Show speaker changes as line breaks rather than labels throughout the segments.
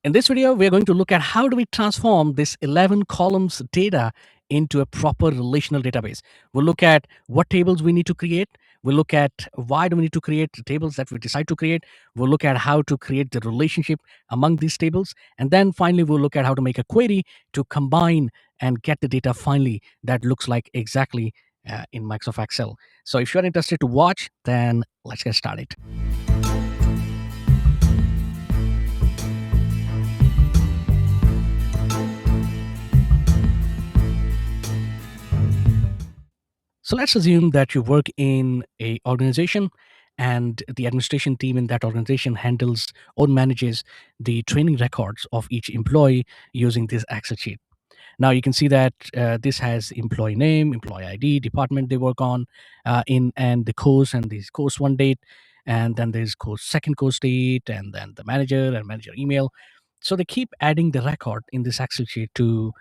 In this video, we're going to look at how do we transform this 11 columns data into a proper relational database. We'll look at what tables we need to create. We'll look at why do we need to create the tables that we decide to create. We'll look at how to create the relationship among these tables. And then finally, we'll look at how to make a query to combine and get the data finally that looks like exactly in Microsoft Excel. So if you're interested to watch, then let's get started. So let's assume that you work in a organization and the administration team in that organization handles or manages the training records of each employee using this Excel sheet. Now you can see that this has employee name, employee ID, department they work on, and the course and the course one date, and then there's course second course date, and then the manager and manager email. So they keep adding the record in this Excel sheet to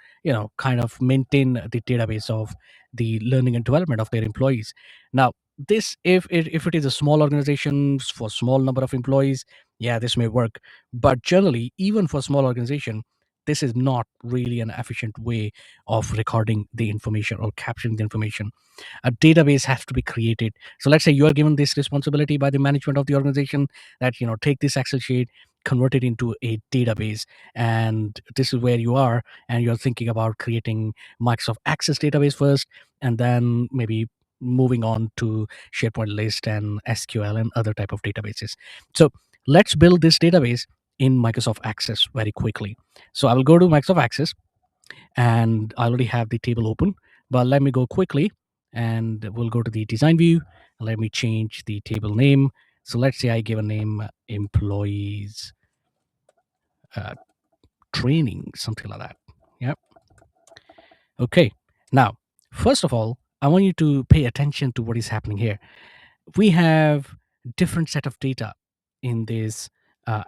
kind of maintain the database of the learning and development of their employees. Now this if it is a small organization for small number of employees, yeah, this may work, but generally even for small organization this is not really an efficient way of recording the information or capturing the information. A database has to be created. So let's say you are given this responsibility by the management of the organization that take this Excel sheet, convert it into a database, and this is where you are, and you're thinking about creating Microsoft Access database first, and then maybe moving on to SharePoint list and SQL and other type of databases. So let's build this database in Microsoft Access very quickly. So I will go to Microsoft Access and I already have the table open, but let me go quickly and we'll go to the design view. Let me change the table name. So let's say I give a name employees training, something like that. Yep. Okay. Now, first of all, I want you to pay attention to what is happening here. We have different set of data in this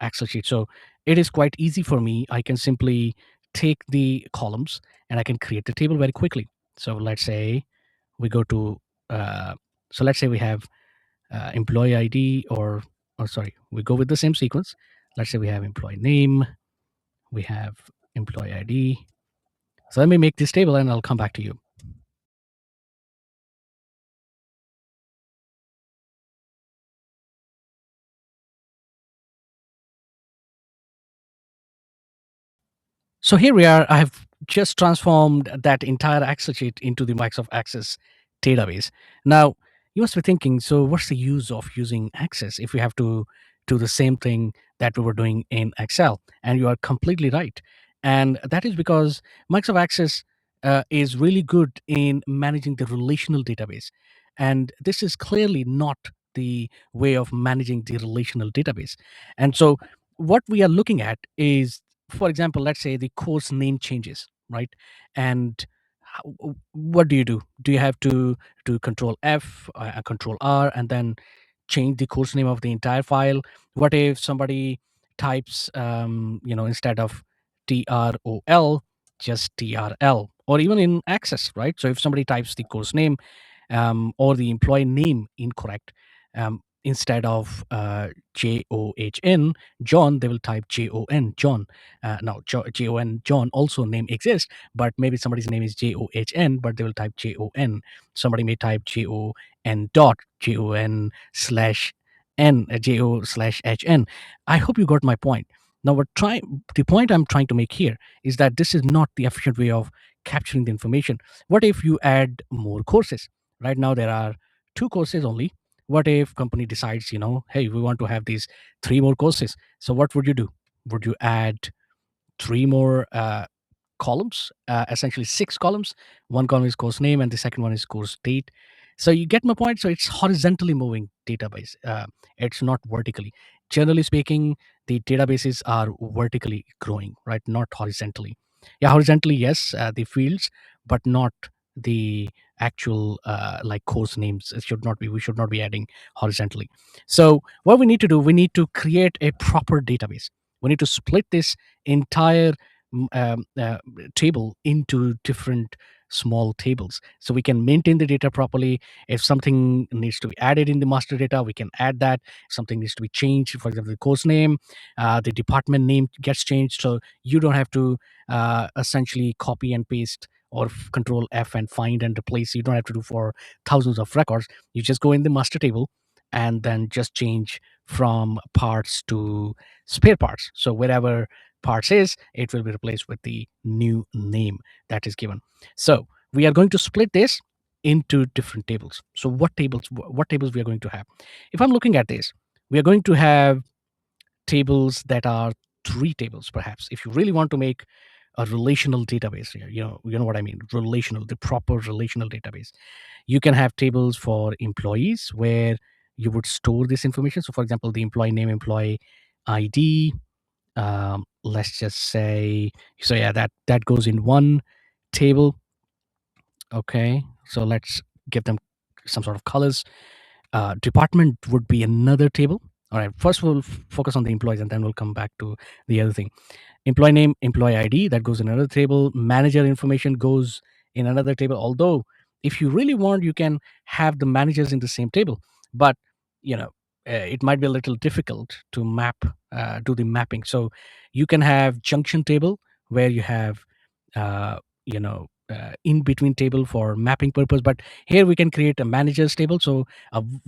Excel sheet. So it is quite easy for me. I can simply take the columns and I can create the table very quickly. So let's say we go to, so let's say we have employee ID or sorry, we go with the same sequence. Let's say we have employee name, we have employee ID. So let me make this table and I'll come back to you. So here we are. I have just transformed that entire Excel sheet into the Microsoft Access database. Now, you must be thinking, so what's the use of using Access if we have to do the same thing that we were doing in Excel? And you are completely right. And that is because Microsoft Access is really good in managing the relational database. And this is clearly not the way of managing the relational database. And so what we are looking at is, for example, let's say the course name changes, right? And what do? Do you have to do Control F, Control R, and then change the course name of the entire file? What if somebody types, instead of TROL, just TRL, or even in Access, right? So if somebody types the course name or the employee name incorrect, instead of JOHN, John, they will type JON, John. Now, JON, John also name exists, but maybe somebody's name is JOHN, but they will type JON. Somebody may type JON dot, JON slash N, JO slash HN. I hope you got my point. Now, the point I'm trying to make here is that this is not the efficient way of capturing the information. What if you add more courses? Right now, there are 2 courses only. What if company decides, hey, we want to have these 3 more courses? So what would you do? Would you add 3 more columns, essentially 6 columns? One column is course name and the second one is course date. So you get my point. So it's horizontally moving database. It's not vertically. Generally speaking, the databases are vertically growing, right? Not horizontally. Yeah, horizontally, yes, the fields, but not the actual like course names. It should not be. We should not be adding horizontally. So what we need to do, we need to create a proper database. We need to split this entire table into different small tables, so we can maintain the data properly. If something needs to be added in the master data, we can add that. If something needs to be changed, for example, the course name, the department name gets changed, so you don't have to essentially copy and paste or control F and find and replace. You don't have to do for thousands of records. You just go in the master table and then just change from parts to spare parts. So wherever parts is, it will be replaced with the new name that is given. So we are going to split this into different tables. So what tables we are going to have? If I'm looking at this, we are going to have tables that are three tables, perhaps. If you really want to make a relational database here, you know what I mean, relational, the proper relational database, you can have tables for employees where you would store this information. So for example, the employee name, employee ID, let's just say, so yeah, that goes in one table. Okay, so let's give them some sort of colors. Department would be another table. All right, first we'll focus on the employees and then we'll come back to the other thing. Employee name, employee ID, that goes in another table. Manager information goes in another table. Although, if you really want, you can have the managers in the same table, but it might be a little difficult to do the mapping. So you can have junction table where you have, in between table for mapping purpose. But here we can create a managers table, so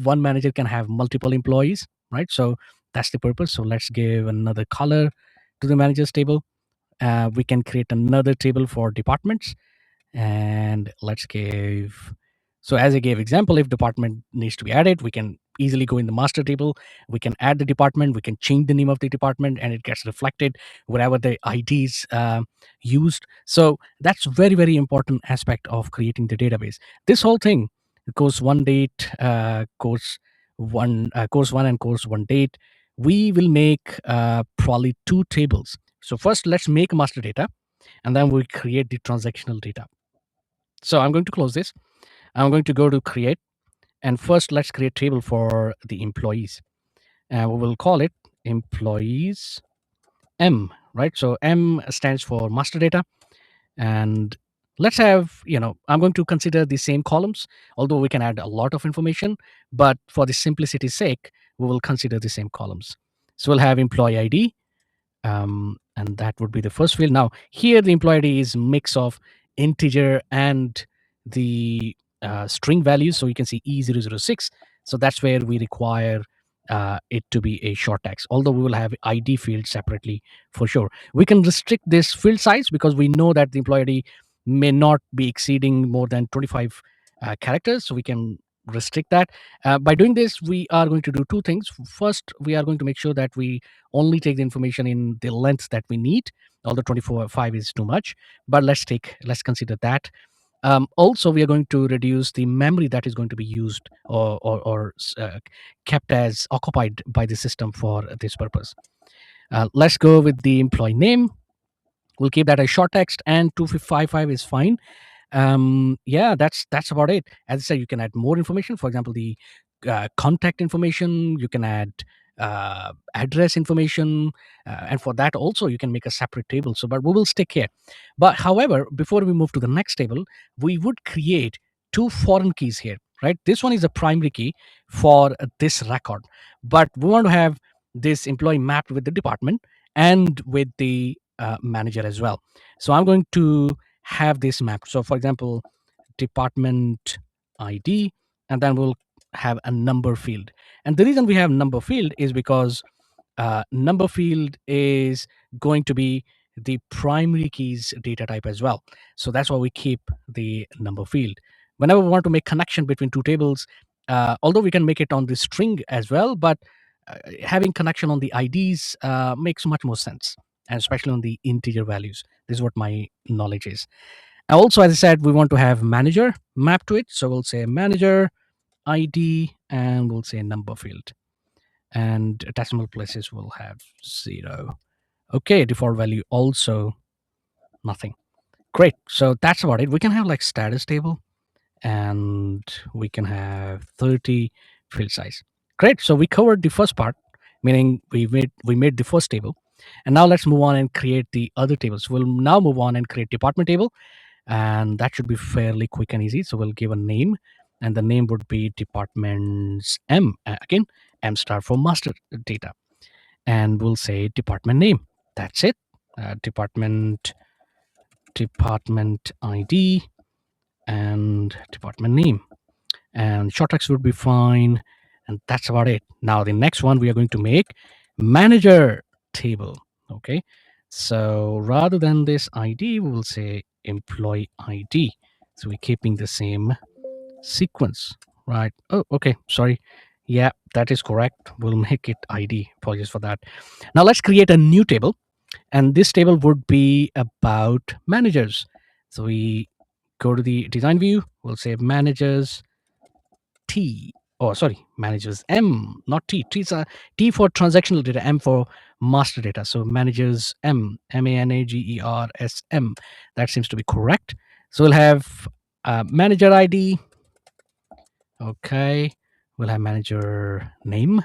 one manager can have multiple employees, right? So that's the purpose. So let's give another color to the managers table. We can create another table for departments, and let's give, so as I gave example, if department needs to be added, we can easily go in the master table. We can add the department, we can change the name of the department, and it gets reflected wherever the id is used. So that's very, very important aspect of creating the database. This whole thing, course one date, course one and course one date, we will make probably two tables. So first let's make master data, and then we create the transactional data. So I'm going to close this. I'm going to go to create, and first let's create table for the employees, and we will call it employees M, right? So M stands for master data, and let's have, I'm going to consider the same columns, although we can add a lot of information, but for the simplicity's sake, we will consider the same columns. So we'll have employee ID, and that would be the first field. Now here the employee ID is mix of integer and the string values, so you can see E006. So that's where we require it to be a short text, although we will have ID field separately for sure. We can restrict this field size because we know that the employee ID may not be exceeding more than 25 characters, so we can restrict that. By doing this, we are going to do two things. First, we are going to make sure that we only take the information in the length that we need, although 24/5 is too much, but let's consider that. Also, we are going to reduce the memory that is going to be used or kept as occupied by the system for this purpose. Let's go with the employee name. We'll keep that as short text, and 2555 is fine. Yeah, that's about it. As I said, you can add more information. For example, the contact information, you can add address information, and for that also you can make a separate table. So but we will stick here. But however, before we move to the next table, we would create two foreign keys here, right? This one is a primary key for this record, but we want to have this employee mapped with the department and with the manager as well. So I'm going to have this map. So for example, department ID, and then we'll have a number field. And the reason we have number field is because number field is going to be the primary keys data type as well. So that's why we keep the number field. Whenever we want to make connection between two tables, although we can make it on the string as well, but having connection on the IDs makes much more sense, and especially on the integer values. This is what my knowledge is. Also, as I said, we want to have manager mapped to it. So we'll say manager ID, and we'll say number field. And decimal places will have 0. Okay, default value also nothing. Great. So that's about it. We can have like status table, and we can have 30 field size. Great. So we covered the first part, meaning we made the first table. And now let's move on and create the other tables. We'll now move on and create department table. and that should be fairly quick and easy. So we'll give a name, and the name would be departments M. Again, M star for master data, and we'll say department name. That's it. Department ID and department name, and short text would be fine, and that's about it. Now the next one, we are going to make manager table. Okay, so rather than this ID, we will say employee ID. So we're keeping the same sequence, right? Oh, okay, sorry. Yeah, that is correct. We'll make it ID. Apologies for that. Now let's create a new table, and this table would be about managers. So we go to the design view, we'll say managers T. Oh, sorry, managers M, not T. T for transactional data, M for master data. So managers M, MANAGERS M. That seems to be correct. So we'll have manager ID. Okay, we'll have manager name,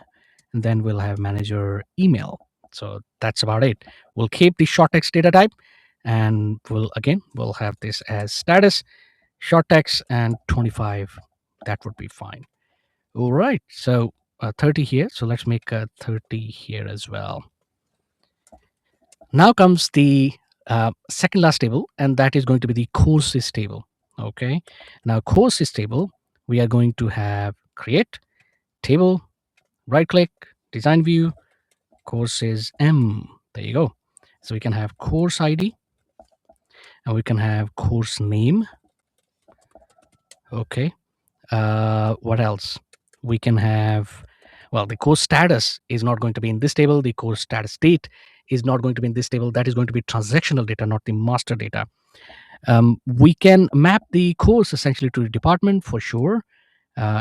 and then we'll have manager email. So that's about it. We'll keep the short text data type, and we'll have this as status, short text, and 25. That would be fine. All right, so 30 here. So let's make a 30 here as well. Now comes the second last table, and that is going to be the courses table. Okay, now courses table, we are going to have create table, right click, design view, courses M. There you go. So we can have course ID, and we can have course name. Okay, what else? We can have, well, the course status is not going to be in this table. The course status date is not going to be in this table. That is going to be transactional data, not the master data. We can map the course essentially to the department for sure.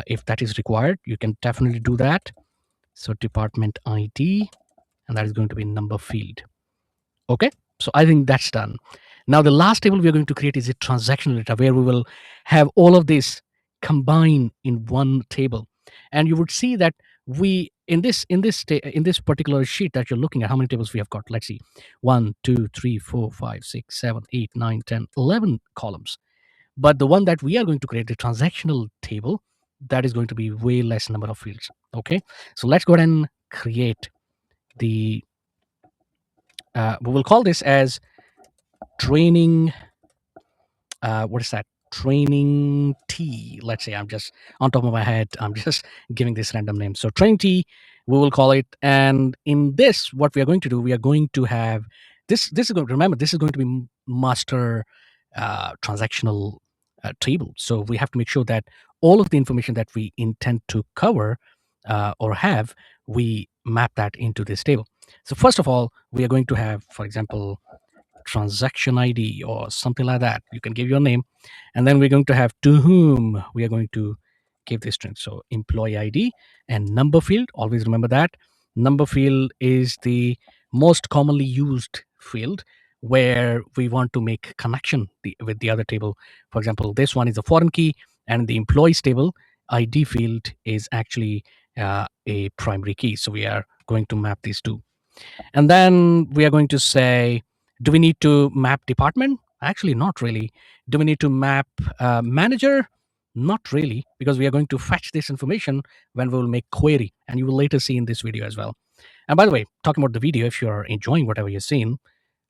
If that is required, you can definitely do that. So department ID, and that is going to be number field. Okay, so I think that's done. Now the last table we are going to create is a transactional data, where we will have all of this combined in one table. And you would see that we in this particular sheet that you're looking at, how many tables we have got. Let's see, 1 2 3 4 5 6 7 8 9 10 11 columns. But the one that we are going to create, the transactional table, that is going to be way less number of fields. Okay, so let's go ahead and create the we will call this as training. What is that? Training T. Let's say, I'm just on top of my head, I'm just giving this random name. So training T, we will call it. And in this, what we are going to do, we are going to have this. This is going. Remember, this is going to be master transactional table. So we have to make sure that all of the information that we intend to cover or have, we map that into this table. So first of all, we are going to have, for example, transaction ID or something like that. You can give your name, and then we're going to have to whom we are going to give this string. So employee ID and number field. Always remember that number field is the most commonly used field where we want to make connection with the other table. For example, this one is a foreign key, and the employees table ID field is actually a primary key. So we are going to map these two. And then we are going to say, do we need to map department? Actually, not really. Do we need to map manager? Not really, because we are going to fetch this information when we will make query, and you will later see in this video as well. And by the way, talking about the video, if you're enjoying whatever you're seeing,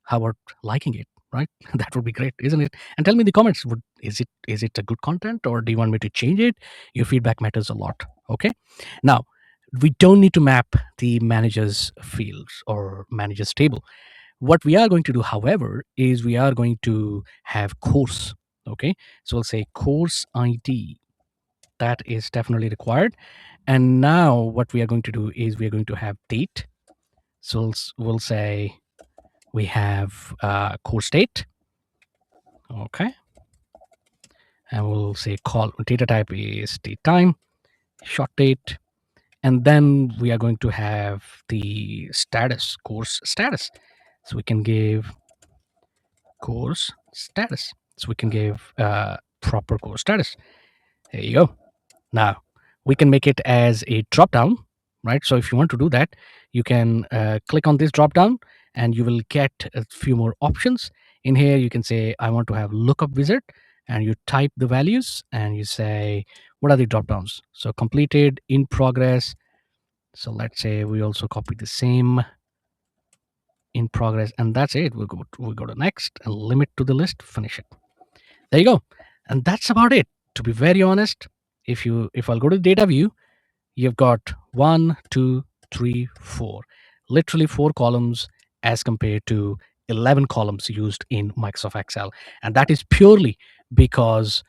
how about liking it, right? That would be great, isn't it? And tell me in the comments, is it a good content, or do you want me to change it? Your feedback matters a lot. Okay. Now, we don't need to map the managers fields or managers table. What we are going to do, however, is we are going to have course. Okay, so we'll say course ID. That is definitely required. And now what we are going to do is we are going to have date. So we'll say we have course date. Okay, and we'll say call data type is date time, short date. And then we are going to have the status, course status. So we can give course status. So we can give proper course status. There you go. Now we can make it as a drop down, right? So if you want to do that, you can click on this drop down, and you will get a few more options. In here, you can say, I want to have lookup wizard, and you type the values and you say, what are the drop downs? So completed, in progress. So let's say we also copy the same, in progress, and that's it. We'll go to next and limit to the list, finish it. There you go. And that's about it. To be very honest, if I'll go to data view, you've got 1, 2, 3, 4, literally 4 columns as compared to 11 columns used in Microsoft Excel. And that is purely because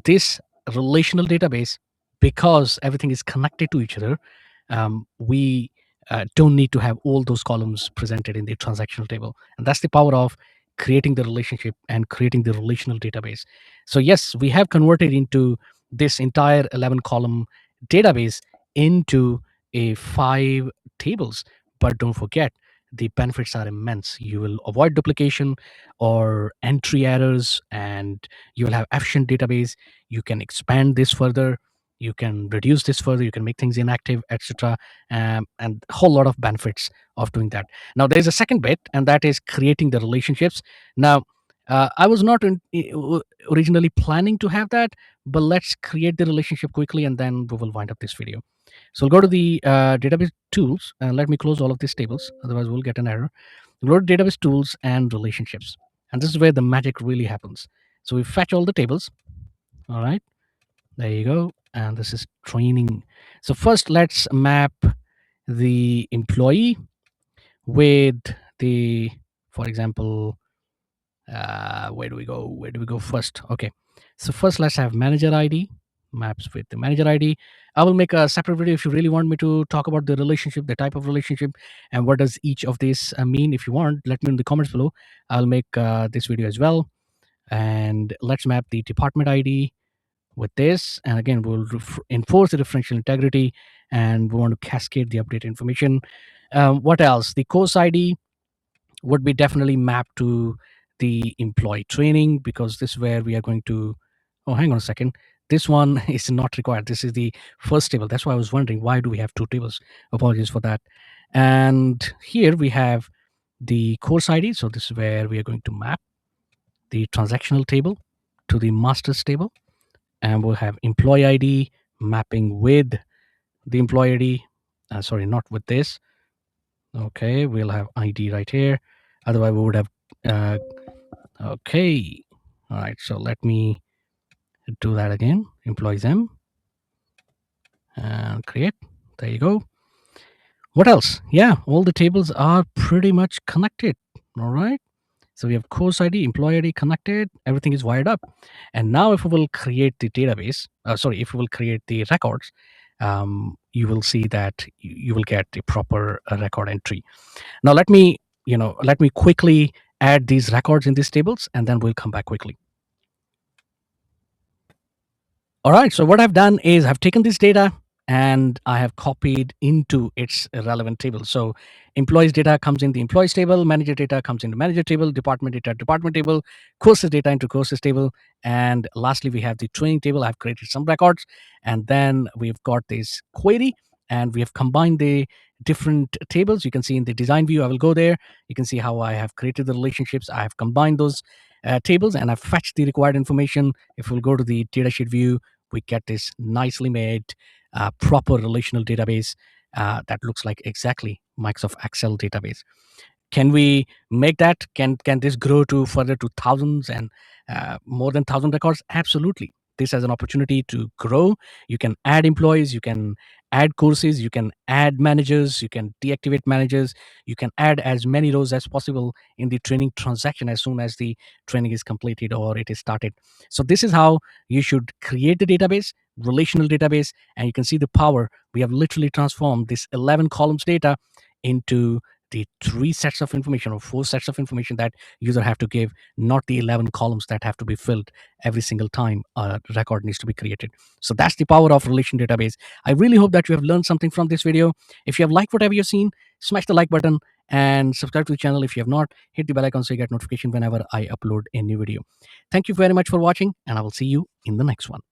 this relational database, because everything is connected to each other, we don't need to have all those columns presented in the transactional table. And that's the power of creating the relationship and creating the relational database. So yes, we have converted into this entire 11 column database into a 5 tables. But don't forget, the benefits are immense. You will avoid duplication or entry errors, and you will have efficient database. You can expand this further, you can reduce this further, you can make things inactive, etc. And a whole lot of benefits of doing that. Now there's a second bit, and that is creating the relationships. Now I was not originally planning to have that, but let's create the relationship quickly and then we will wind up this video. So we'll go to the database tools, and let me close all of these tables, otherwise we'll get an error. We'll go to database tools and relationships, and this is where the magic really happens. So we fetch all the tables. All right, there you go. And this is training. So first, let's map the employee with the, for example, where do we go? Where do we go first? Okay. So first, let's have manager ID, maps with the manager ID. I will make a separate video if you really want me to talk about the relationship, the type of relationship, and what does each of these mean. If you want, let me know in the comments below. I'll make this video as well. And let's map the department ID with this, and again we'll enforce the differential integrity, and we want to cascade the update information. What else? The course ID would be definitely mapped to the employee training, because this is where we are going to, oh, hang on a second, this one is not required. This is the first table. That's why I was wondering, why do we have 2 tables? Apologies for that. And here we have the course ID. So this is where we are going to map the transactional table to the masters table, and we'll have employee ID mapping with the employee ID. Sorry, not with this. Okay, we'll have ID right here. Otherwise, we would have. Okay, all right. So let me do that again. Employees M and create. There you go. What else? Yeah, all the tables are pretty much connected. All right. So we have course ID, employee ID connected, everything is wired up. And now if we will create the database, if we will create the records, you will see that you will get the proper record entry. Now let me quickly add these records in these tables, and then we'll come back quickly. All right, so what I've done is I've taken this data and I have copied into its relevant table. So employees data comes in the employees table, manager data comes in the manager table, department data, department table, courses data into courses table. And lastly, we have the training table. I've created some records, and then we've got this query, and we have combined the different tables. You can see in the design view, I will go there. You can see how I have created the relationships. I have combined those tables and I've fetched the required information. If we'll go to the datasheet view, we get this nicely made proper relational database that looks like exactly Microsoft Excel database. Can we make that? Can this grow to further to thousands and more than 1,000 records? Absolutely. This has an opportunity to grow. You can add employees, you can add courses, you can add managers, you can deactivate managers, you can add as many rows as possible in the training transaction as soon as the training is completed or it is started. So this is how you should create the database, relational database, and you can see the power. We have literally transformed this 11 columns data into the 3 sets of information or 4 sets of information that user have to give, not the 11 columns that have to be filled every single time a record needs to be created. So that's the power of relation database. I really hope that you have learned something from this video. If you have liked whatever you've seen, smash the like button and subscribe to the channel. If you have not, hit the bell icon so you get notification whenever I upload a new video. Thank you very much for watching, and I will see you in the next one.